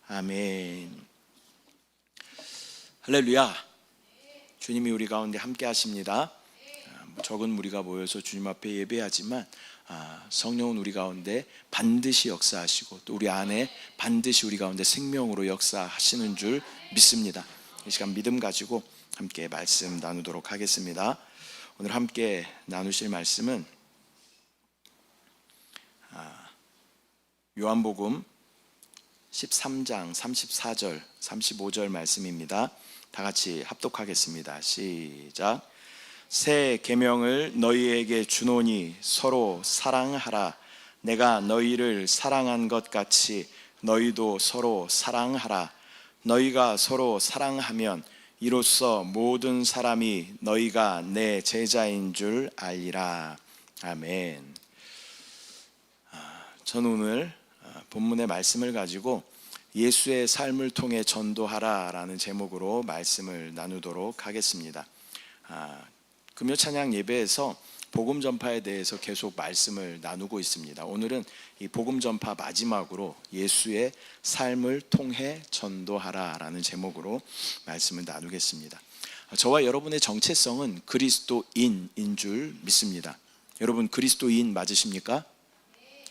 아멘. 할렐루야. 주님이 우리 가운데 함께 하십니다. 적은 무리가 모여서 주님 앞에 예배하지만 성령은 우리 가운데 반드시 역사하시고 또 우리 안에 반드시 우리 가운데 생명으로 역사하시는 줄 믿습니다. 이 시간 믿음 가지고 함께 말씀 나누도록 하겠습니다. 오늘 함께 나누실 말씀은 요한복음 13장 34절 35절 말씀입니다. 다 같이 합독하겠습니다. 시작. 새 계명을 너희에게 주노니 서로 사랑하라. 내가 너희를 사랑한 것 같이 너희도 서로 사랑하라. 너희가 서로 사랑하면 이로써 모든 사람이 너희가 내 제자인 줄 알리라. 아멘. 저는 오늘 본문의 말씀을 가지고 예수의 삶을 통해 전도하라 라는 제목으로 말씀을 나누도록 하겠습니다. 금요 찬양 예배에서 복음 전파에 대해서 계속 말씀을 나누고 있습니다. 오늘은 이 복음 전파 마지막으로 예수의 삶을 통해 전도하라 라는 제목으로 말씀을 나누겠습니다. 저와 여러분의 정체성은 그리스도인인 줄 믿습니다. 여러분 그리스도인 맞으십니까?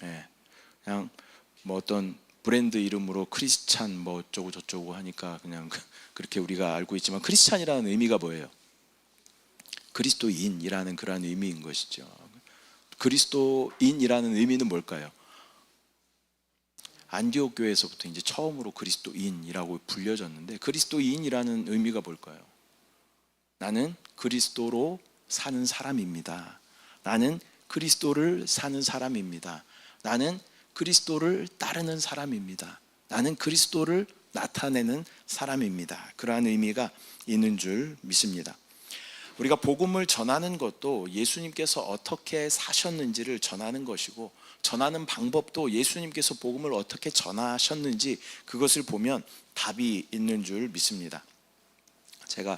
네. 그냥 뭐 어떤 브랜드 이름으로 크리스찬 뭐 어쩌고 저쩌고 하니까 그냥 그렇게 우리가 알고 있지만 크리스찬이라는 의미가 뭐예요? 그리스도인이라는 그런 의미인 것이죠. 그리스도인이라는 의미는 뭘까요? 안디옥 교회에서부터 이제 처음으로 그리스도인이라고 불려졌는데 그리스도인이라는 의미가 뭘까요? 나는 그리스도로 사는 사람입니다. 나는 그리스도를 사는 사람입니다. 나는 그리스도를 따르는 사람입니다. 나는 그리스도를 나타내는 사람입니다. 그러한 의미가 있는 줄 믿습니다. 우리가 복음을 전하는 것도 예수님께서 어떻게 사셨는지를 전하는 것이고 전하는 방법도 예수님께서 복음을 어떻게 전하셨는지 그것을 보면 답이 있는 줄 믿습니다. 제가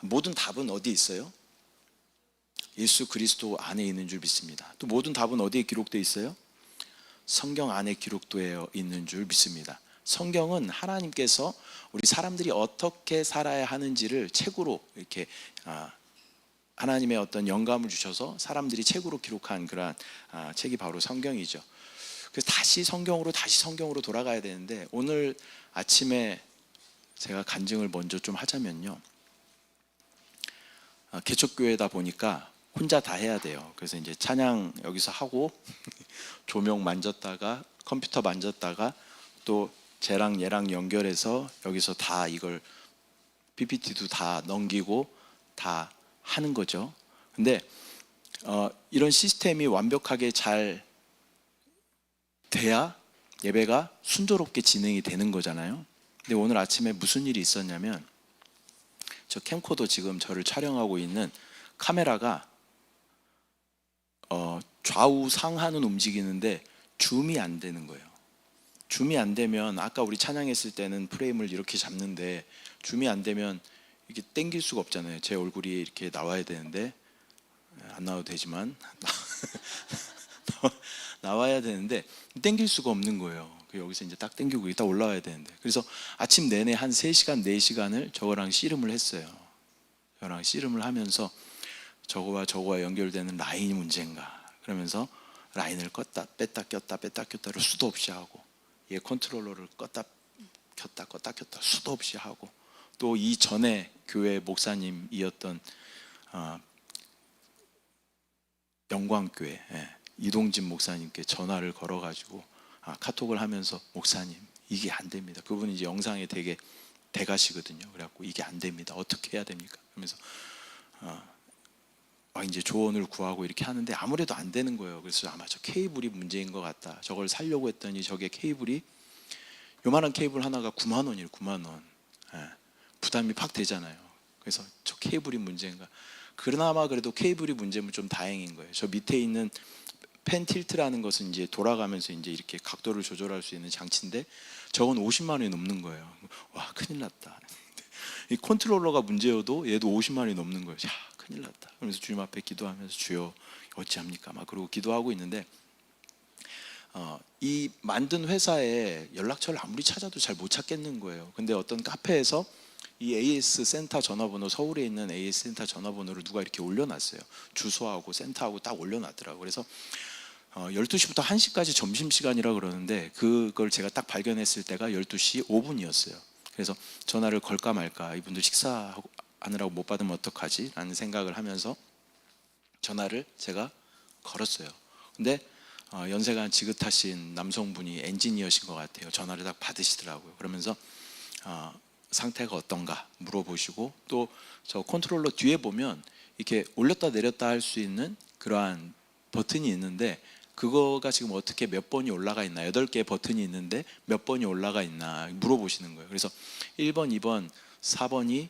모든 답은 어디에 있어요? 예수 그리스도 안에 있는 줄 믿습니다. 또 모든 답은 어디에 기록되어 있어요? 성경 안에 기록되어 있는 줄 믿습니다. 성경은 하나님께서 우리 사람들이 어떻게 살아야 하는지를 책으로 이렇게 하나님의 어떤 영감을 주셔서 사람들이 책으로 기록한 그러한 책이 바로 성경이죠. 그래서 다시 성경으로 돌아가야 되는데 오늘 아침에 제가 간증을 먼저 좀 하자면요. 개척교회다 보니까 혼자 다 해야 돼요. 그래서 이제 찬양 여기서 하고 조명 만졌다가 컴퓨터 만졌다가 또 쟤랑 얘랑 연결해서 여기서 다 이걸 PPT도 다 넘기고 다 하는 거죠. 근데 이런 시스템이 완벽하게 잘 돼야 예배가 순조롭게 진행이 되는 거잖아요. 근데 오늘 아침에 무슨 일이 있었냐면 저 캠코더 지금 저를 촬영하고 있는 카메라가 좌우 상하는 움직이는데 줌이 안 되는 거예요. 줌이 안 되면 아까 우리 찬양했을 때는 프레임을 이렇게 잡는데 줌이 안 되면 이게 당길 수가 없잖아요. 제 얼굴이 이렇게 나와야 되는데 안 나와도 되지만 나와야 되는데 당길 수가 없는 거예요. 여기서 이제 딱 당기고 이따 올라와야 되는데 그래서 아침 내내 한 3시간 4시간을 저거랑 씨름을 했어요. 저랑 씨름을 하면서 저거와 연결되는 라인이 문제인가 그러면서 라인을 껐다 뺐다를 수도 없이 하고 얘 컨트롤러를 껐다 켰다 수도 없이 하고 또 이전에 교회 목사님이었던 영광교회 이동진 목사님께 전화를 걸어가지고 카톡을 하면서 목사님 이게 안 됩니다. 그분이 이제 영상에 되게 대가시거든요. 그래갖고 이게 안 됩니다. 어떻게 해야 됩니까? 그러면서 이제 조언을 구하고 이렇게 하는데 아무래도 안 되는 거예요. 그래서 아마 저 케이블이 문제인 것 같다. 저걸 사려고 했더니 저게 케이블이 요만한 케이블 하나가 9만 원이에요. 9만 원. 부담이 팍 되잖아요. 그래서 저 케이블이 문제인가. 그나마 그래도 케이블이 문제면 좀 다행인 거예요. 저 밑에 있는 펜 틸트라는 것은 이제 돌아가면서 이제 이렇게 각도를 조절할 수 있는 장치인데 저건 50만 원이 넘는 거예요. 와 큰일 났다. 이 컨트롤러가 문제여도 얘도 50만 원이 넘는 거예요. 야 큰일 났다. 그러면서 주님 앞에 기도하면서 주여 어찌합니까? 막 그러고 기도하고 있는데 이 만든 회사에 연락처를 아무리 찾아도 잘 못 찾겠는 거예요. 근데 어떤 카페에서 이 AS 센터 전화번호, 서울에 있는 AS 센터 전화번호를 누가 이렇게 올려놨어요. 주소하고 센터하고 딱 올려놨더라고요. 그래서 12시부터 1시까지 점심시간이라 그러는데 그걸 제가 딱 발견했을 때가 12시 5분이었어요. 그래서 전화를 걸까 말까, 이분들 식사하느라고 못 받으면 어떡하지? 라는 생각을 하면서 전화를 제가 걸었어요. 근데 연세가 지긋하신 남성분이 엔지니어신 것 같아요. 전화를 딱 받으시더라고요. 그러면서 상태가 어떤가 물어보시고, 또 저 컨트롤러 뒤에 보면 이렇게 올렸다 내렸다 할 수 있는 그러한 버튼이 있는데, 그거가 지금 어떻게 몇 번이 올라가 있나, 8개의 버튼이 있는데 몇 번이 올라가 있나 물어보시는 거예요. 그래서 1번, 2번, 4번이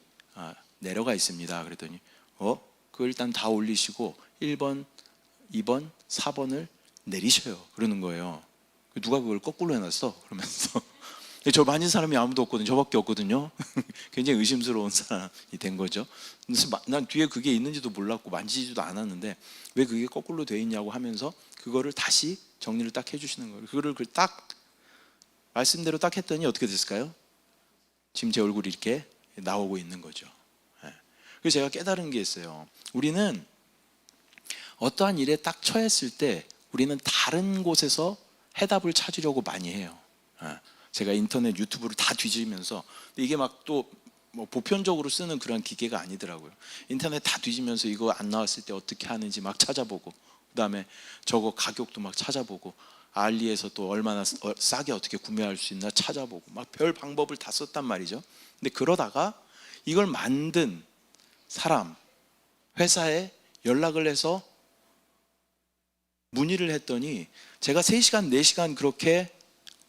내려가 있습니다. 그랬더니 그거 일단 다 올리시고 1번, 2번, 4번을 내리셔요. 그러는 거예요. 누가 그걸 거꾸로 해놨어? 그러면서 저 만진 사람이 아무도 없거든요. 저밖에 없거든요. 굉장히 의심스러운 사람이 된 거죠. 그래서 난 뒤에 그게 있는지도 몰랐고 만지지도 않았는데 왜 그게 거꾸로 돼 있냐고 하면서 그거를 다시 정리를 딱 해주시는 거예요. 그거를 딱 말씀대로 딱 했더니 어떻게 됐을까요? 지금 제 얼굴이 이렇게 나오고 있는 거죠. 그래서 제가 깨달은 게 있어요. 우리는 어떠한 일에 딱 처했을 때 우리는 다른 곳에서 해답을 찾으려고 많이 해요. 제가 인터넷 유튜브를 다 뒤지면서, 이게 막 또 뭐 보편적으로 쓰는 그런 기계가 아니더라고요. 인터넷 다 뒤지면서 이거 안 나왔을 때 어떻게 하는지 막 찾아보고, 그 다음에 저거 가격도 막 찾아보고, 알리에서 또 얼마나 싸게 어떻게 구매할 수 있나 찾아보고, 막 별 방법을 다 썼단 말이죠. 근데 그러다가 이걸 만든 사람, 회사에 연락을 해서 문의를 했더니 제가 3시간, 4시간 그렇게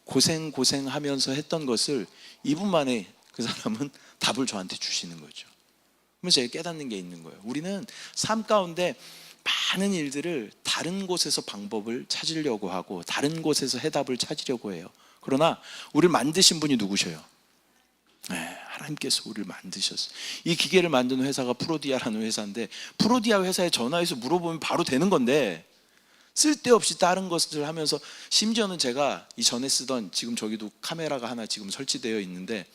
고생하면서 했던 것을 2분 만에 그 사람은 답을 저한테 주시는 거죠. 그러면서 제가 깨닫는 게 있는 거예요. 우리는 삶 가운데 많은 일들을 다른 곳에서 방법을 찾으려고 하고 다른 곳에서 해답을 찾으려고 해요. 그러나 우리를 만드신 분이 누구셔요? 하나님께서 우리를 만드셨어요. 이 기계를 만든 회사가 프로디아라는 회사인데, 프로디아 회사에 전화해서 물어보면 바로 되는 건데 쓸데없이 다른 것을 하면서, 심지어는 제가 이전에 쓰던, 지금 저기도 카메라가 하나 지금 설치되어 있는데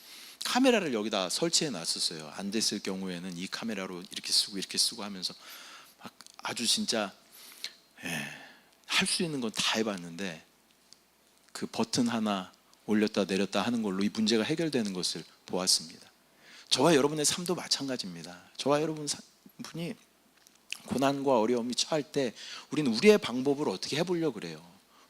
카메라를 여기다 설치해 놨었어요. 안 됐을 경우에는 이 카메라로 이렇게 쓰고 하면서 아주 진짜 할 수 있는 건 다 해봤는데 그 버튼 하나 올렸다 내렸다 하는 걸로 이 문제가 해결되는 것을 보았습니다. 저와 여러분의 삶도 마찬가지입니다. 저와 여러분이 고난과 어려움이 처할 때 우리는 우리의 방법을 어떻게 해보려고 그래요.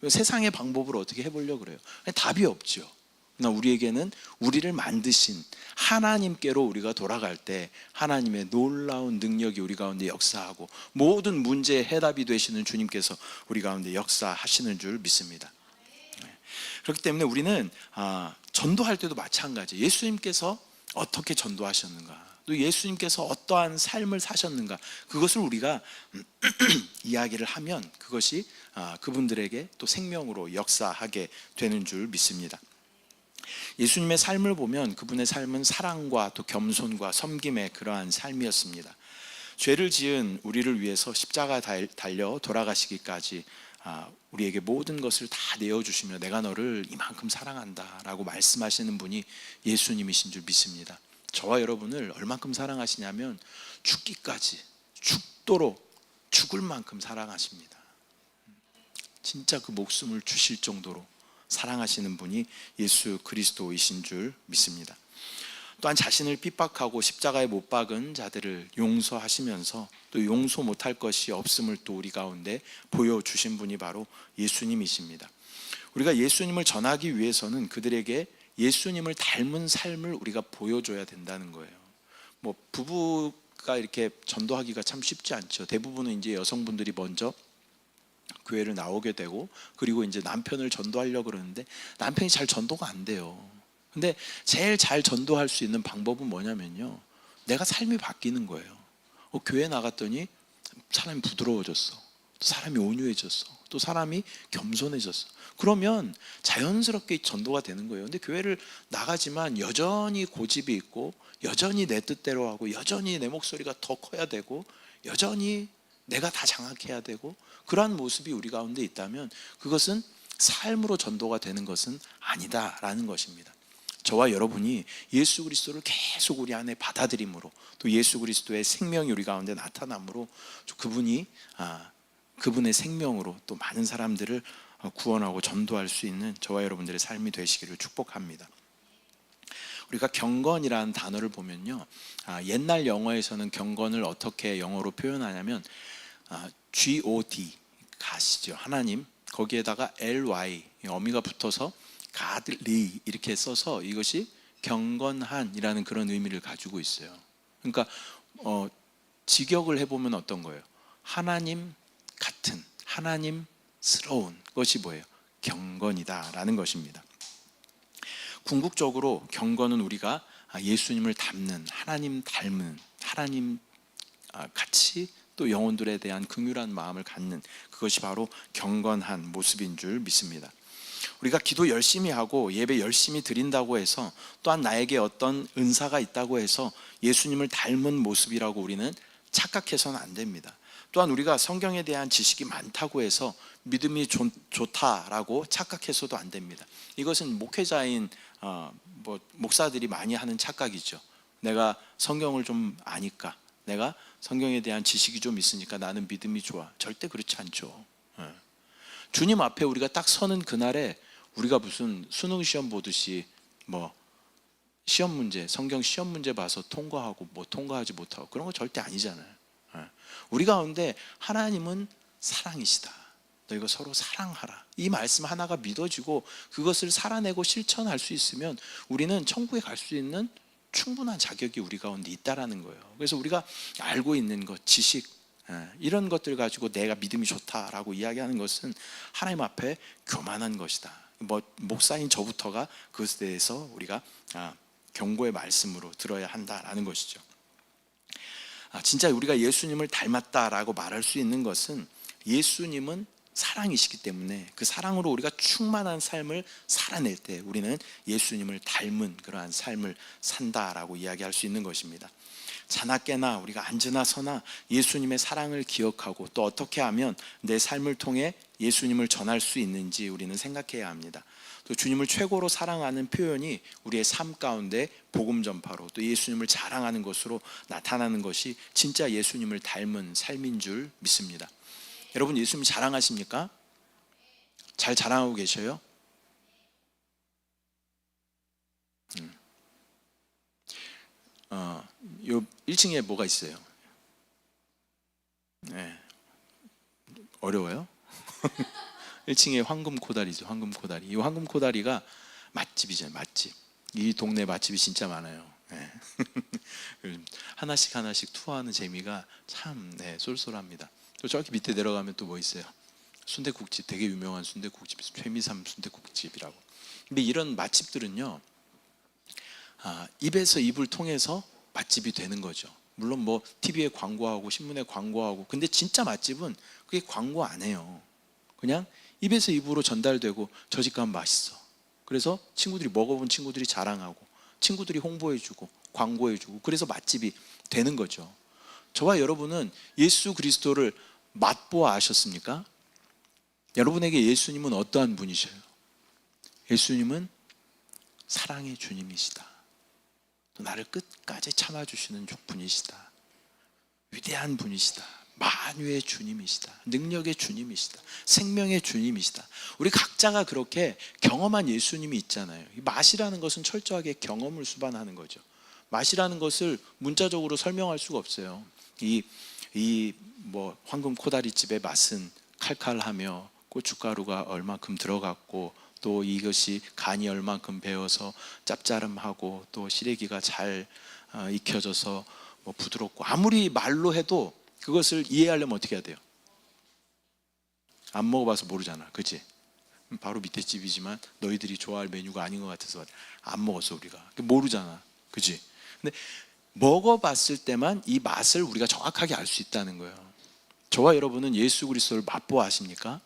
세상의 방법을 어떻게 해보려고 그래요. 답이 없죠. 그러나 우리에게는 우리를 만드신 하나님께로 우리가 돌아갈 때 하나님의 놀라운 능력이 우리 가운데 역사하고 모든 문제의 해답이 되시는 주님께서 우리 가운데 역사하시는 줄 믿습니다. 그렇기 때문에 우리는 전도할 때도 마찬가지예요. 예수님께서 어떻게 전도하셨는가, 또 예수님께서 어떠한 삶을 사셨는가, 그것을 우리가 이야기를 하면 그것이 그분들에게 또 생명으로 역사하게 되는 줄 믿습니다. 예수님의 삶을 보면 그분의 삶은 사랑과 또 겸손과 섬김의 그러한 삶이었습니다. 죄를 지은 우리를 위해서 십자가 달려 돌아가시기까지 우리에게 모든 것을 다 내어주시며 내가 너를 이만큼 사랑한다 라고 말씀하시는 분이 예수님이신 줄 믿습니다. 저와 여러분을 얼만큼 사랑하시냐면 죽기까지, 죽도록 죽을 만큼 사랑하십니다. 진짜 그 목숨을 주실 정도로 사랑하시는 분이 예수 그리스도이신 줄 믿습니다. 또한 자신을 핍박하고 십자가에 못 박은 자들을 용서하시면서 또 용서 못할 것이 없음을 또 우리 가운데 보여주신 분이 바로 예수님이십니다. 우리가 예수님을 전하기 위해서는 그들에게 예수님을 닮은 삶을 우리가 보여줘야 된다는 거예요. 뭐 부부가 이렇게 전도하기가 참 쉽지 않죠. 대부분은 이제 여성분들이 먼저 교회를 나오게 되고, 그리고 이제 남편을 전도하려고 그러는데 남편이 잘 전도가 안 돼요. 근데 제일 잘 전도할 수 있는 방법은 뭐냐면요, 내가 삶이 바뀌는 거예요. 교회 나갔더니 사람이 부드러워졌어, 또 사람이 온유해졌어, 또 사람이 겸손해졌어. 그러면 자연스럽게 전도가 되는 거예요. 근데 교회를 나가지만 여전히 고집이 있고, 여전히 내 뜻대로 하고, 여전히 내 목소리가 더 커야 되고, 여전히 내가 다 장악해야 되고, 그러한 모습이 우리 가운데 있다면 그것은 삶으로 전도가 되는 것은 아니다라는 것입니다. 저와 여러분이 예수 그리스도를 계속 우리 안에 받아들임으로, 또 예수 그리스도의 생명이 우리 가운데 나타남으로, 그분의 생명으로 또 많은 사람들을 구원하고 전도할 수 있는 저와 여러분들의 삶이 되시기를 축복합니다. 우리가 경건이라는 단어를 보면요, 옛날 영어에서는 경건을 어떻게 영어로 표현하냐면 God, 가시죠, 하나님, 거기에다가 ly, 어미가 붙어서 godly 이렇게 써서 이것이 경건한이라는 그런 의미를 가지고 있어요. 그러니까 직역을 해보면 어떤 거예요? 하나님 같은, 하나님스러운 것이 뭐예요? 경건이다라는 것입니다. 궁극적으로 경건은 우리가 예수님을 닮는, 하나님 닮은, 하나님 같이 또 영혼들에 대한 긍휼한 마음을 갖는, 그것이 바로 경건한 모습인 줄 믿습니다. 우리가 기도 열심히 하고 예배 열심히 드린다고 해서, 또한 나에게 어떤 은사가 있다고 해서 예수님을 닮은 모습이라고 우리는 착각해서는 안 됩니다. 또한 우리가 성경에 대한 지식이 많다고 해서 믿음이 좋다라고 착각해서도 안 됩니다. 이것은 목회자인 목사들이 많이 하는 착각이죠. 내가 성경을 좀 아니까, 내가 성경에 대한 지식이 좀 있으니까 나는 믿음이 좋아. 절대 그렇지 않죠. 주님 앞에 우리가 딱 서는 그날에 우리가 무슨 수능 시험 보듯이 시험 문제, 성경 시험 문제 봐서 통과하고 통과하지 못하고 그런 거 절대 아니잖아요. 우리 가운데 하나님은 사랑이시다, 너희가 서로 사랑하라, 이 말씀 하나가 믿어지고 그것을 살아내고 실천할 수 있으면 우리는 천국에 갈 수 있는 충분한 자격이 우리 가운데 있다라는 거예요. 그래서 우리가 알고 있는 것, 지식, 이런 것들 가지고 내가 믿음이 좋다라고 이야기하는 것은 하나님 앞에 교만한 것이다. 목사인 저부터가 그것에 대해서 우리가 경고의 말씀으로 들어야 한다라는 것이죠. 진짜 우리가 예수님을 닮았다라고 말할 수 있는 것은 예수님은 사랑이시기 때문에 그 사랑으로 우리가 충만한 삶을 살아낼 때 우리는 예수님을 닮은 그러한 삶을 산다라고 이야기할 수 있는 것입니다. 자나 깨나 우리가 앉으나 서나 예수님의 사랑을 기억하고 또 어떻게 하면 내 삶을 통해 예수님을 전할 수 있는지 우리는 생각해야 합니다. 또 주님을 최고로 사랑하는 표현이 우리의 삶 가운데 복음 전파로 또 예수님을 자랑하는 것으로 나타나는 것이 진짜 예수님을 닮은 삶인 줄 믿습니다. 여러분, 예수님 자랑하십니까? 잘 자랑하고 계셔요? 요 1층에 뭐가 있어요? 네. 어려워요? 1층에 황금 코다리죠. 황금 코다리. 이 황금 코다리가 맛집이잖아요. 맛집. 이 동네 맛집이 진짜 많아요. 네. 하나씩 투어하는 재미가 참 쏠쏠합니다. 또 저기 밑에 내려가면 또 뭐 있어요? 순댓국집, 되게 유명한 순댓국집, 최미삼 순댓국집이라고. 근데 이런 맛집들은요, 입에서 입을 통해서 맛집이 되는 거죠. 물론 TV에 광고하고 신문에 광고하고, 근데 진짜 맛집은 그게 광고 안 해요. 그냥 입에서 입으로 전달되고 저 집 가면 맛있어. 그래서 친구들이 먹어본 친구들이 자랑하고 친구들이 홍보해주고 광고해주고, 그래서 맛집이 되는 거죠. 저와 여러분은 예수 그리스도를 맛보아 아셨습니까? 여러분에게 예수님은 어떠한 분이셔요? 예수님은 사랑의 주님이시다. 또 나를 끝까지 참아주시는 분이시다. 위대한 분이시다. 만유의 주님이시다. 능력의 주님이시다. 생명의 주님이시다. 우리 각자가 그렇게 경험한 예수님이 있잖아요. 맛이라는 것은 철저하게 경험을 수반하는 거죠. 맛이라는 것을 문자적으로 설명할 수가 없어요. 황금 코다리집의 맛은 칼칼하며 고춧가루가 얼마큼 들어갔고, 또 이것이 간이 얼마큼 배어서 짭짜름하고 또 시래기가 잘 익혀져서 부드럽고, 아무리 말로 해도 그것을 이해하려면 어떻게 해야 돼요? 안 먹어봐서 모르잖아, 그치? 바로 밑에 집이지만 너희들이 좋아할 메뉴가 아닌 것 같아서 안 먹었어. 우리가 모르잖아, 그치? 근데 먹어봤을 때만 이 맛을 우리가 정확하게 알 수 있다는 거예요. 저와 여러분은 예수 그리스도를 맛보아 아십니까?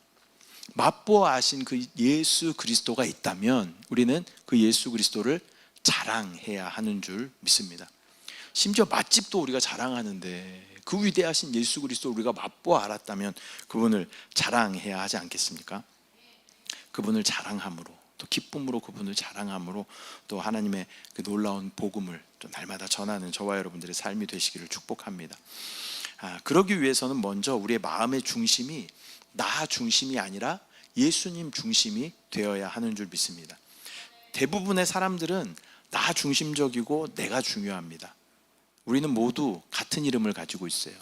맛보아 아신 그 예수 그리스도가 있다면 우리는 그 예수 그리스도를 자랑해야 하는 줄 믿습니다. 심지어 맛집도 우리가 자랑하는데 그 위대하신 예수 그리스도를 우리가 맛보아 알았다면 그분을 자랑해야 하지 않겠습니까? 그분을 자랑함으로, 또 기쁨으로 그분을 자랑함으로, 또 하나님의 그 놀라운 복음을 또 날마다 전하는 저와 여러분들의 삶이 되시기를 축복합니다. 그러기 위해서는 먼저 우리의 마음의 중심이 나 중심이 아니라 예수님 중심이 되어야 하는 줄 믿습니다. 대부분의 사람들은 나 중심적이고 내가 중요합니다. 우리는 모두 같은 이름을 가지고 있어요.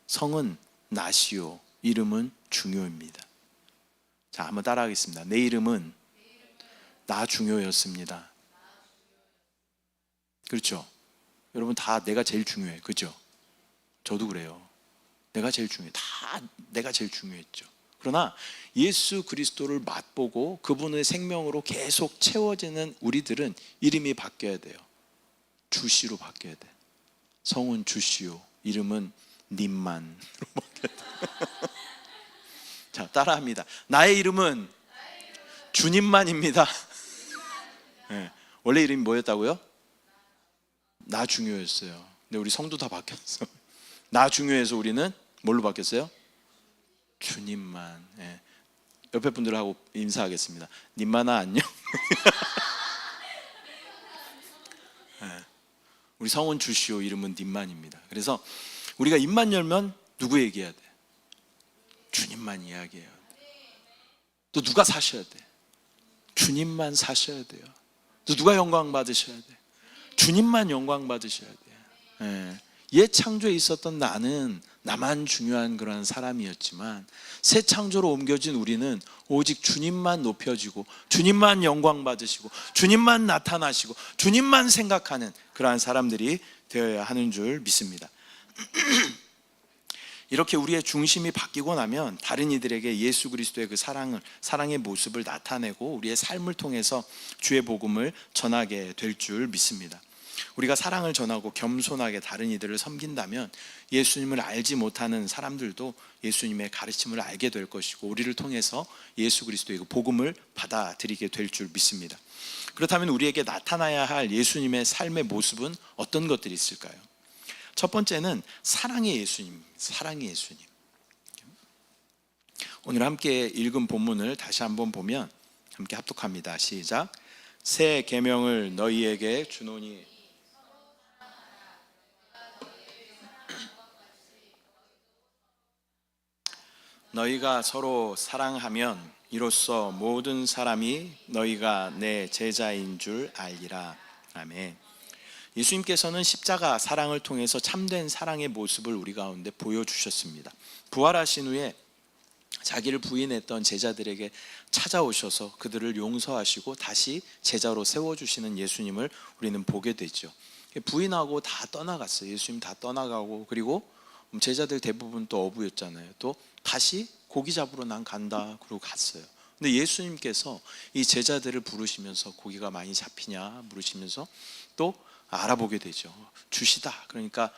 성은 나시오, 이름은 중요입니다. 자, 한번 따라하겠습니다. 내 이름은 나 중요였습니다. 그렇죠? 여러분 다 내가 제일 중요해. 그렇죠? 저도 그래요. 내가 제일 중요해. 다 내가 제일 중요했죠. 그러나 예수 그리스도를 맛보고 그분의 생명으로 계속 채워지는 우리들은 이름이 바뀌어야 돼요. 주씨로 바뀌어야 돼. 성은 주시오, 이름은 님만으로 바뀌어야 돼. 자, 따라합니다. 나의 이름은 주님만입니다. 네. 원래 이름이 뭐였다고요? 나 중요했어요. 근데 우리 성도 다 바뀌었어. 나 중요해서 우리는 뭘로 바뀌었어요? 주님만. 네. 옆에 분들하고 인사하겠습니다. 님만아 안녕. 네. 우리 성은 주시오, 이름은 님만입니다. 그래서 우리가 입만 열면 누구 얘기해야 돼? 주님만 이야기해야 돼. 또 누가 사셔야 돼? 주님만 사셔야 돼요. 또 누가 영광 받으셔야 돼? 주님만 영광 받으셔야 돼요. 예. 옛 창조에 있었던 나는 나만 중요한 그런 사람이었지만 새 창조로 옮겨진 우리는 오직 주님만 높여지고 주님만 영광 받으시고 주님만 나타나시고 주님만 생각하는 그러한 사람들이 되어야 하는 줄 믿습니다. 이렇게 우리의 중심이 바뀌고 나면 다른 이들에게 예수 그리스도의 그 사랑의 모습을 나타내고 우리의 삶을 통해서 주의 복음을 전하게 될 줄 믿습니다. 우리가 사랑을 전하고 겸손하게 다른 이들을 섬긴다면 예수님을 알지 못하는 사람들도 예수님의 가르침을 알게 될 것이고 우리를 통해서 예수 그리스도의 그 복음을 받아들이게 될 줄 믿습니다. 그렇다면 우리에게 나타나야 할 예수님의 삶의 모습은 어떤 것들이 있을까요? 첫 번째는 사랑의 예수님, 사랑의 예수님. 오늘 함께 읽은 본문을 다시 한번 보면 함께 합독합니다. 시작. 새 계명을 너희에게 주노니 너희가 서로 사랑하면 이로써 모든 사람이 너희가 내 제자인 줄 알리라. 아멘. 예수님께서는 십자가 사랑을 통해서 참된 사랑의 모습을 우리 가운데 보여주셨습니다. 부활하신 후에 자기를 부인했던 제자들에게 찾아오셔서 그들을 용서하시고 다시 제자로 세워주시는 예수님을 우리는 보게 되죠. 부인하고 다 떠나갔어요. 예수님 다 떠나가고, 그리고 제자들 대부분 또 어부였잖아요. 또 다시 고기 잡으러 난 간다 그러고 갔어요. 근데 예수님께서 이 제자들을 부르시면서 고기가 많이 잡히냐 물으시면서 또 알아보게 되죠. 주시다. 그러니까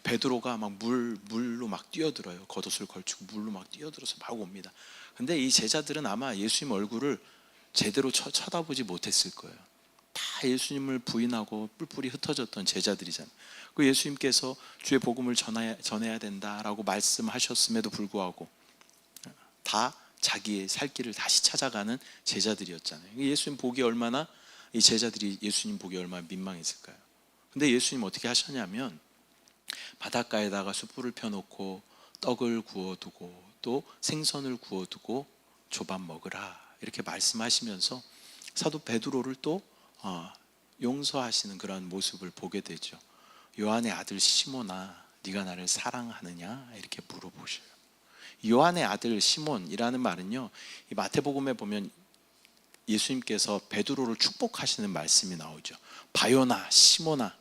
베드로가 막 물로 막 뛰어들어요. 겉옷을 걸치고 물로 막 뛰어들어서 막 옵니다. 근데 이 제자들은 아마 예수님 얼굴을 제대로 쳐다보지 못했을 거예요. 다 예수님을 부인하고 뿔뿔이 흩어졌던 제자들이잖아요. 그 예수님께서 주의 복음을 전해야 된다라고 말씀하셨음에도 불구하고 다 자기의 살 길을 다시 찾아가는 제자들이었잖아요. 예수님 보기 얼마나, 이 제자들이 예수님 보기 얼마나 민망했을까요? 근데 예수님 어떻게 하셨냐면 바닷가에다가 숯불을 펴놓고 떡을 구워두고 또 생선을 구워두고 조밥 먹으라 이렇게 말씀하시면서 사도 베드로를 또 용서하시는 그런 모습을 보게 되죠. 요한의 아들 시몬아, 네가 나를 사랑하느냐 이렇게 물어보셔요. 요한의 아들 시몬이라는 말은요, 이 마태복음에 보면 예수님께서 베드로를 축복하시는 말씀이 나오죠. 바요나 시몬아,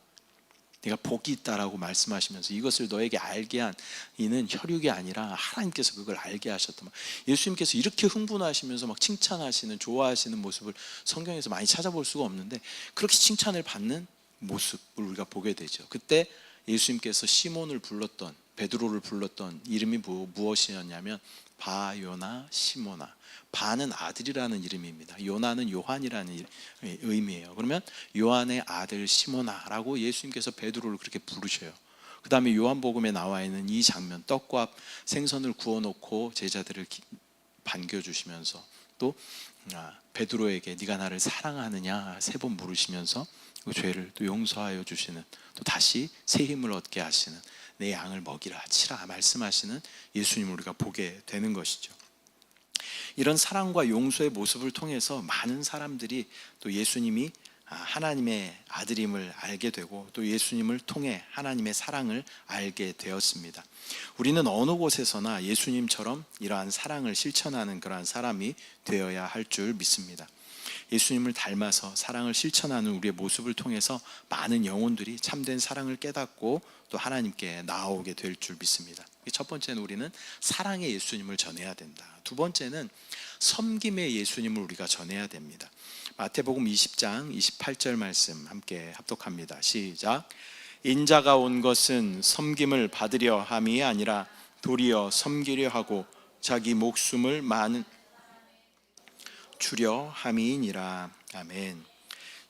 네가 복이 있다라고 말씀하시면서 이것을 너에게 알게 한 이는 혈육이 아니라 하나님께서 그걸 알게 하셨다. 예수님께서 이렇게 흥분하시면서 막 칭찬하시는, 좋아하시는 모습을 성경에서 많이 찾아볼 수가 없는데 그렇게 칭찬을 받는 모습을 우리가 보게 되죠. 그때 예수님께서 시몬을 불렀던, 베드로를 불렀던 이름이 무엇이었냐면 바요나 시모나. 바는 아들이라는 이름입니다. 요나는 요한이라는 의미예요. 그러면 요한의 아들 시모나라고 예수님께서 베드로를 그렇게 부르셔요. 그 다음에 요한복음에 나와 있는 이 장면, 떡과 생선을 구워놓고 제자들을 반겨주시면서 또 베드로에게 네가 나를 사랑하느냐 3번 물으시면서 그 죄를 또 용서하여 주시는, 또 다시 새 힘을 얻게 하시는, 내 양을 먹이라 치라 말씀하시는 예수님을 우리가 보게 되는 것이죠. 이런 사랑과 용서의 모습을 통해서 많은 사람들이 또 예수님이 하나님의 아들임을 알게 되고, 또 예수님을 통해 하나님의 사랑을 알게 되었습니다. 우리는 어느 곳에서나 예수님처럼 이러한 사랑을 실천하는 그러한 사람이 되어야 할 줄 믿습니다. 예수님을 닮아서 사랑을 실천하는 우리의 모습을 통해서 많은 영혼들이 참된 사랑을 깨닫고 또 하나님께 나아오게 될 줄 믿습니다. 첫 번째는 우리는 사랑의 예수님을 전해야 된다. 두 번째는 섬김의 예수님을 우리가 전해야 됩니다. 마태복음 20장 28절 말씀 함께 합독합니다. 시작. 인자가 온 것은 섬김을 받으려 함이 아니라 도리어 섬기려 하고 자기 목숨을 많은 주려 함이니라. 아멘.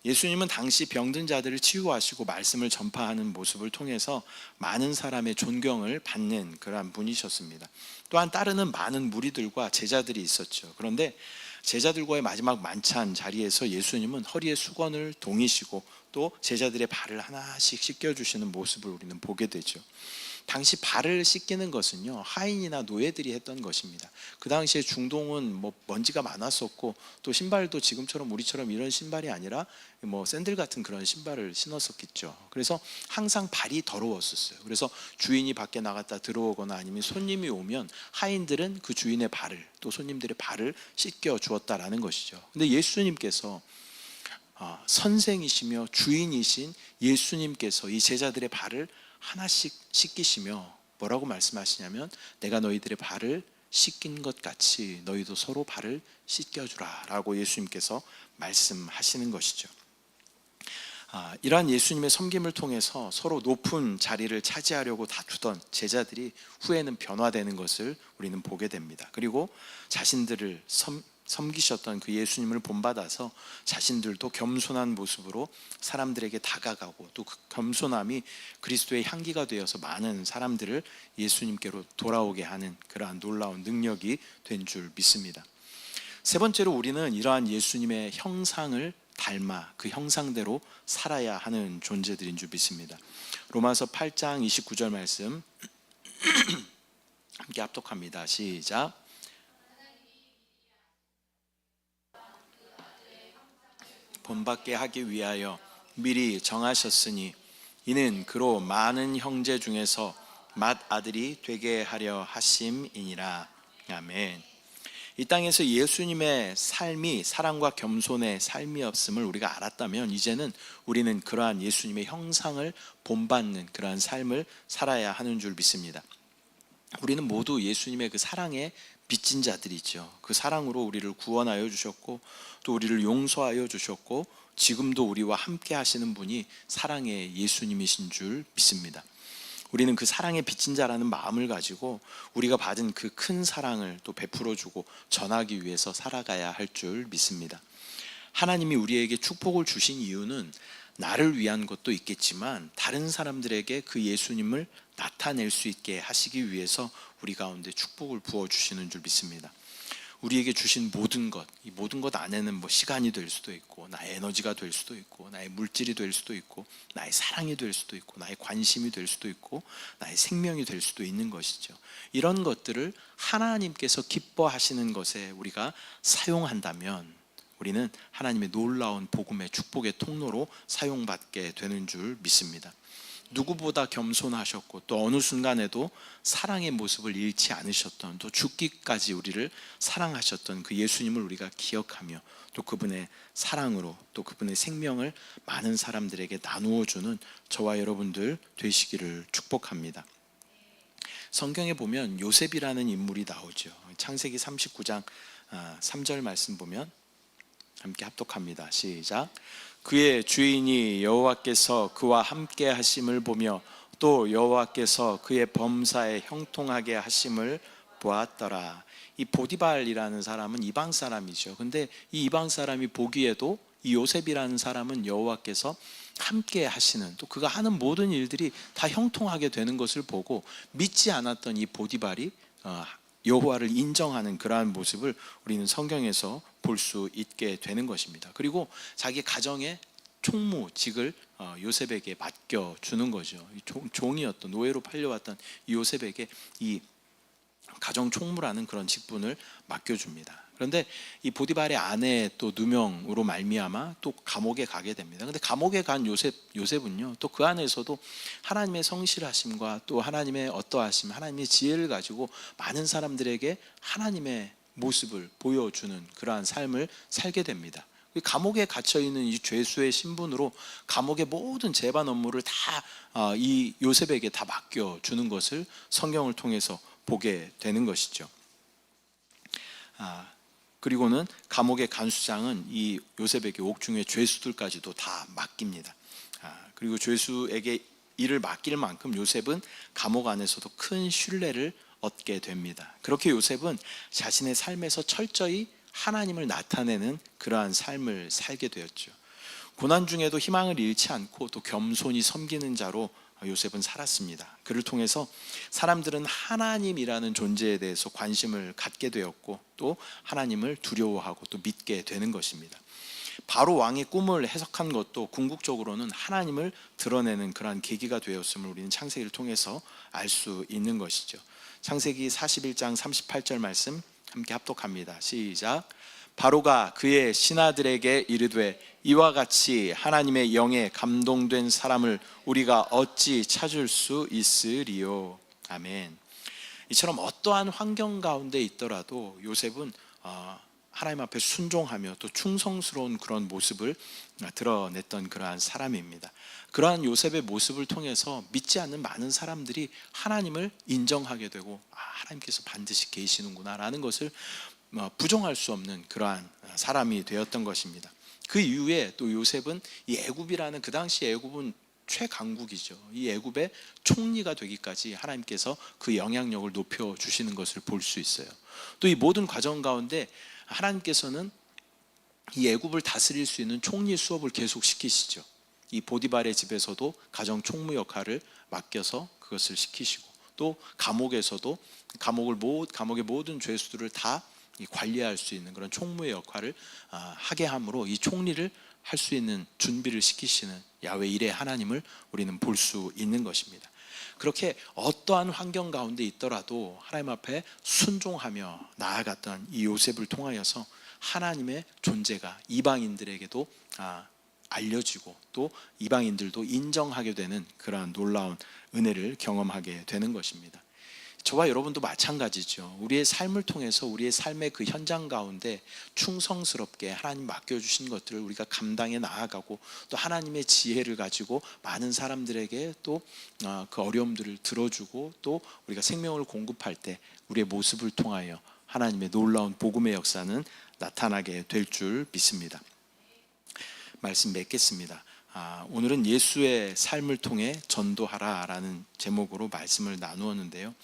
예수님은 당시 병든 자들을 치유하시고 말씀을 전파하는 모습을 통해서 많은 사람의 존경을 받는 그러한 분이셨습니다. 또한 따르는 많은 무리들과 제자들이 있었죠. 그런데 제자들과의 마지막 만찬 자리에서 예수님은 허리에 수건을 동이시고 또 제자들의 발을 하나씩 씻겨주시는 모습을 우리는 보게 되죠. 당시 발을 씻기는 것은요, 하인이나 노예들이 했던 것입니다. 그 당시에 중동은 먼지가 많았었고, 또 신발도 지금처럼 우리처럼 이런 신발이 아니라 샌들 같은 그런 신발을 신었었겠죠. 그래서 항상 발이 더러웠었어요. 그래서 주인이 밖에 나갔다 들어오거나 아니면 손님이 오면 하인들은 그 주인의 발을, 또 손님들의 발을 씻겨 주었다라는 것이죠. 근데 예수님께서 선생이시며 주인이신 예수님께서 이 제자들의 발을 하나씩 씻기시며 뭐라고 말씀하시냐면, 내가 너희들의 발을 씻긴 것 같이 너희도 서로 발을 씻겨주라 라고 예수님께서 말씀하시는 것이죠. 이러한 예수님의 섬김을 통해서 서로 높은 자리를 차지하려고 다투던 제자들이 후에는 변화되는 것을 우리는 보게 됩니다. 그리고 자신들을 섬기셨던 그 예수님을 본받아서 자신들도 겸손한 모습으로 사람들에게 다가가고, 또 그 겸손함이 그리스도의 향기가 되어서 많은 사람들을 예수님께로 돌아오게 하는 그러한 놀라운 능력이 된 줄 믿습니다. 세 번째로 우리는 이러한 예수님의 형상을 닮아 그 형상대로 살아야 하는 존재들인 줄 믿습니다. 로마서 8장 29절 말씀 함께 합독합니다. 시작. 본받게 하기 위하여 미리 정하셨으니 이는 그로 많은 형제 중에서 맏아들이 되게 하려 하심이니라. 아멘. 이 땅에서 예수님의 삶이 사랑과 겸손의 삶이었음을 우리가 알았다면, 이제는 우리는 그러한 예수님의 형상을 본받는 그러한 삶을 살아야 하는 줄 믿습니다. 우리는 모두 예수님의 그 사랑에 빚진 자들이죠. 그 사랑으로 우리를 구원하여 주셨고, 또 우리를 용서하여 주셨고, 지금도 우리와 함께 하시는 분이 사랑의 예수님이신 줄 믿습니다. 우리는 그 사랑에 빚진 자라는 마음을 가지고 우리가 받은 그 큰 사랑을 또 베풀어 주고 전하기 위해서 살아가야 할 줄 믿습니다. 하나님이 우리에게 축복을 주신 이유는 나를 위한 것도 있겠지만, 다른 사람들에게 그 예수님을 나타낼 수 있게 하시기 위해서 우리 가운데 축복을 부어주시는 줄 믿습니다. 우리에게 주신 모든 것, 이 모든 것 안에는 시간이 될 수도 있고, 나의 에너지가 될 수도 있고, 나의 물질이 될 수도 있고, 나의 사랑이 될 수도 있고, 나의 관심이 될 수도 있고, 나의 생명이 될 수도 있는 것이죠. 이런 것들을 하나님께서 기뻐하시는 것에 우리가 사용한다면, 우리는 하나님의 놀라운 복음의 축복의 통로로 사용받게 되는 줄 믿습니다. 누구보다 겸손하셨고, 또 어느 순간에도 사랑의 모습을 잃지 않으셨던, 또 죽기까지 우리를 사랑하셨던 그 예수님을 우리가 기억하며, 또 그분의 사랑으로 또 그분의 생명을 많은 사람들에게 나누어 주는 저와 여러분들 되시기를 축복합니다. 성경에 보면 요셉이라는 인물이 나오죠. 창세기 39장 3절 말씀 보면 함께 합독합니다. 시작. 그의 주인이 여호와께서 그와 함께 하심을 보며 또 여호와께서 그의 범사에 형통하게 하심을 보았더라. 이 보디발이라는 사람은 이방 사람이죠. 근데 이 이방 사람이 보기에도 이 요셉이라는 사람은 여호와께서 함께 하시는, 또 그가 하는 모든 일들이 다 형통하게 되는 것을 보고 믿지 않았던 이 보디발이 여호와를 인정하는 그러한 모습을 우리는 성경에서 볼 수 있게 되는 것입니다. 그리고 자기 가정의 총무직을 요셉에게 맡겨주는 거죠. 종이었던, 노예로 팔려왔던 이 요셉에게 이 가정 총무라는 그런 직분을 맡겨줍니다. 그런데 이 보디발의 아내 또 누명으로 말미암아 또 감옥에 가게 됩니다. 근데 감옥에 간 요셉은요, 또 그 안에서도 하나님의 성실하심과 또 하나님의 어떠하심, 하나님의 지혜를 가지고 많은 사람들에게 하나님의 모습을 보여주는 그러한 삶을 살게 됩니다. 감옥에 갇혀 있는 이 죄수의 신분으로 감옥의 모든 재반 업무를 다 이 요셉에게 다 맡겨주는 것을 성경을 통해서 보게 되는 것이죠. 그리고는 감옥의 간수장은 이 요셉에게 옥중의 죄수들까지도 다 맡깁니다. 그리고 죄수에게 일을 맡길 만큼 요셉은 감옥 안에서도 큰 신뢰를 얻게 됩니다. 그렇게 요셉은 자신의 삶에서 철저히 하나님을 나타내는 그러한 삶을 살게 되었죠. 고난 중에도 희망을 잃지 않고 또 겸손히 섬기는 자로 요셉은 살았습니다. 그를 통해서 사람들은 하나님이라는 존재에 대해서 관심을 갖게 되었고 또 하나님을 두려워하고 또 믿게 되는 것입니다. 바로 왕의 꿈을 해석한 것도 궁극적으로는 하나님을 드러내는 그러한 계기가 되었음을 우리는 창세기를 통해서 알 수 있는 것이죠. 창세기 41장 38절 말씀 함께 합독합니다. 시작. 바로가 그의 신하들에게 이르되 이와 같이 하나님의 영에 감동된 사람을 우리가 어찌 찾을 수 있으리요. 아멘. 이처럼 어떠한 환경 가운데 있더라도 요셉은 하나님 앞에 순종하며 또 충성스러운 그런 모습을 드러냈던 그러한 사람입니다. 그러한 요셉의 모습을 통해서 믿지 않는 많은 사람들이 하나님을 인정하게 되고 하나님께서 반드시 계시는구나 라는 것을 부정할 수 없는 그러한 사람이 되었던 것입니다. 그 이후에 또 요셉은 이 애굽이라는, 그 당시 애굽은 최강국이죠. 이 애굽의 총리가 되기까지 하나님께서 그 영향력을 높여주시는 것을 볼 수 있어요. 또 이 모든 과정 가운데 하나님께서는 이 애굽을 다스릴 수 있는 총리 수업을 계속 시키시죠. 이 보디발의 집에서도 가정 총무 역할을 맡겨서 그것을 시키시고, 또 감옥에서도 감옥의 모든 죄수들을 다 관리할 수 있는 그런 총무의 역할을 하게 함으로 이 총리를 할 수 있는 준비를 시키시는 야훼 일의 하나님을 우리는 볼 수 있는 것입니다. 그렇게 어떠한 환경 가운데 있더라도 하나님 앞에 순종하며 나아갔던 이 요셉을 통하여서 하나님의 존재가 이방인들에게도 알려지고 또 이방인들도 인정하게 되는 그러한 놀라운 은혜를 경험하게 되는 것입니다. 저와 여러분도 마찬가지죠. 우리의 삶을 통해서 우리의 삶의 그 현장 가운데 충성스럽게 하나님 맡겨주신 것들을 우리가 감당해 나아가고 또 하나님의 지혜를 가지고 많은 사람들에게 또 그 어려움들을 들어주고 또 우리가 생명을 공급할 때 우리의 모습을 통하여 하나님의 놀라운 복음의 역사는 나타나게 될 줄 믿습니다. 말씀 맺겠습니다. 오늘은 예수의 삶을 통해 전도하라라는 제목으로 말씀을 나누었는데요.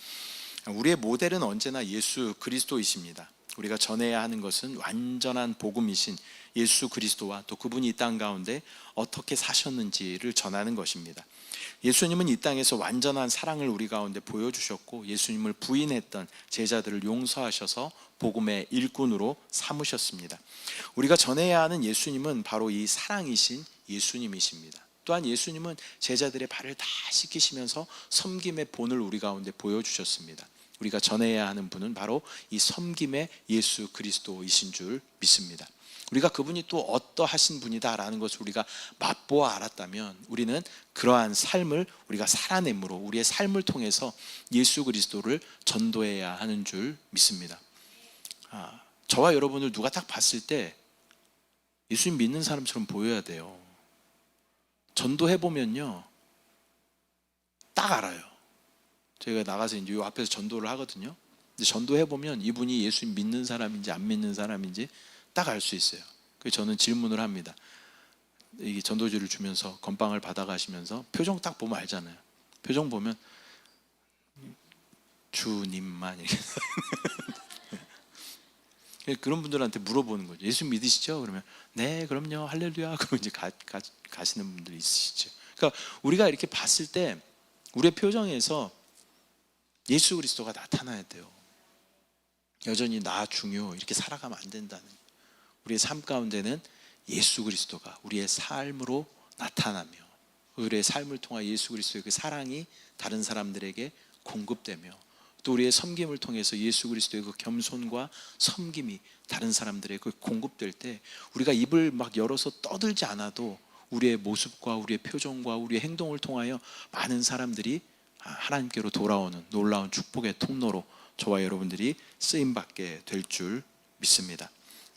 우리의 모델은 언제나 예수 그리스도이십니다. 우리가 전해야 하는 것은 완전한 복음이신 예수 그리스도와 또 그분이 이 땅 가운데 어떻게 사셨는지를 전하는 것입니다. 예수님은 이 땅에서 완전한 사랑을 우리 가운데 보여주셨고 예수님을 부인했던 제자들을 용서하셔서 복음의 일꾼으로 삼으셨습니다. 우리가 전해야 하는 예수님은 바로 이 사랑이신 예수님이십니다. 또한 예수님은 제자들의 발을 다 씻기시면서 섬김의 본을 우리 가운데 보여주셨습니다. 우리가 전해야 하는 분은 바로 이 섬김의 예수 그리스도이신 줄 믿습니다. 우리가 그분이 또 어떠하신 분이다라는 것을 우리가 맛보아 알았다면 우리는 그러한 삶을 우리가 살아내므로 우리의 삶을 통해서 예수 그리스도를 전도해야 하는 줄 믿습니다. 저와 여러분을 누가 딱 봤을 때 예수님 믿는 사람처럼 보여야 돼요. 전도해보면요 딱 알아요. 저희가 나가서 이제 이 앞에서 전도를 하거든요. 근데 전도해보면 이분이 예수님 믿는 사람인지 안 믿는 사람인지 딱 알 수 있어요. 그래서 저는 질문을 합니다. 이 전도지를 주면서 건빵을 받아가시면서 표정 딱 보면 알잖아요. 표정 보면 주님만 이렇게 그런 분들한테 물어보는 거죠. 예수 믿으시죠? 그러면 네 그럼요 할렐루야 그러면 이제 가시는 분들이 있으시죠. 그러니까 우리가 이렇게 봤을 때 우리의 표정에서 예수 그리스도가 나타나야 돼요. 여전히 나 중요 이렇게 살아가면 안 된다는. 우리의 삶 가운데는 예수 그리스도가 우리의 삶으로 나타나며 우리의 삶을 통해 예수 그리스도의 그 사랑이 다른 사람들에게 공급되며 또 우리의 섬김을 통해서 예수 그리스도의 그 겸손과 섬김이 다른 사람들에게 공급될 때 우리가 입을 막 열어서 떠들지 않아도 우리의 모습과 우리의 표정과 우리의 행동을 통하여 많은 사람들이 하나님께로 돌아오는 놀라운 축복의 통로로 저와 여러분들이 쓰임받게 될 줄 믿습니다.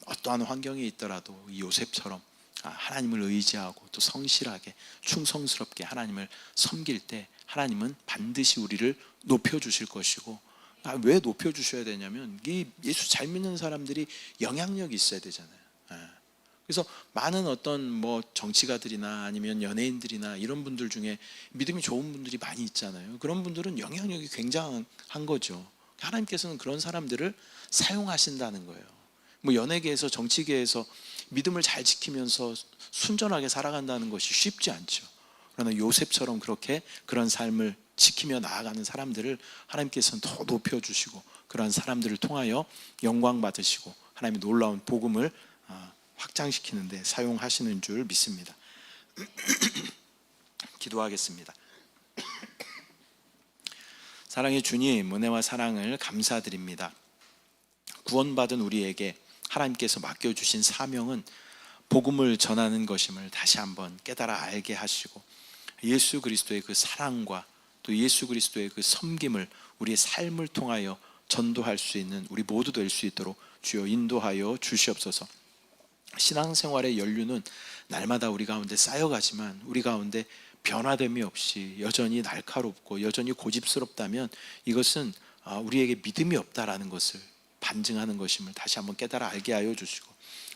어떠한 환경에 있더라도 이 요셉처럼 하나님을 의지하고 또 성실하게 충성스럽게 하나님을 섬길 때 하나님은 반드시 우리를 높여주실 것이고, 왜 높여주셔야 되냐면 이 예수 잘 믿는 사람들이 영향력이 있어야 되잖아요. 그래서 많은 어떤 뭐 정치가들이나 아니면 연예인들이나 이런 분들 중에 믿음이 좋은 분들이 많이 있잖아요. 그런 분들은 영향력이 굉장한 거죠. 하나님께서는 그런 사람들을 사용하신다는 거예요. 뭐 연예계에서 정치계에서 믿음을 잘 지키면서 순전하게 살아간다는 것이 쉽지 않죠. 그러나 요셉처럼 그렇게 그런 삶을 지키며 나아가는 사람들을 하나님께서는 더 높여주시고 그런 사람들을 통하여 영광 받으시고 하나님의 놀라운 복음을 확장시키는 데 사용하시는 줄 믿습니다. 기도하겠습니다. 사랑의 주님, 은혜와 사랑을 감사드립니다. 구원받은 우리에게 하나님께서 맡겨주신 사명은 복음을 전하는 것임을 다시 한번 깨달아 알게 하시고 예수 그리스도의 그 사랑과 또 예수 그리스도의 그 섬김을 우리의 삶을 통하여 전도할 수 있는 우리 모두 될 수 있도록 주여 인도하여 주시옵소서. 신앙생활의 연륜은 날마다 우리 가운데 쌓여가지만 우리 가운데 변화됨이 없이 여전히 날카롭고 여전히 고집스럽다면 이것은 우리에게 믿음이 없다라는 것을 반증하는 것임을 다시 한번 깨달아 알게 하여 주시고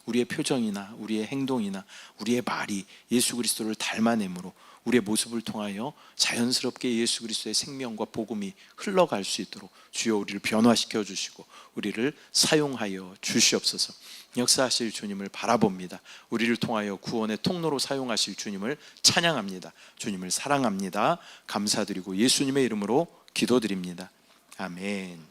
우리의 표정이나 우리의 행동이나 우리의 말이 예수 그리스도를 닮아내므로 우리의 모습을 통하여 자연스럽게 예수 그리스도의 생명과 복음이 흘러갈 수 있도록 주여 우리를 변화시켜 주시고 우리를 사용하여 주시옵소서. 역사하실 주님을 바라봅니다. 우리를 통하여 구원의 통로로 사용하실 주님을 찬양합니다. 주님을 사랑합니다. 감사드리고 예수님의 이름으로 기도드립니다. 아멘.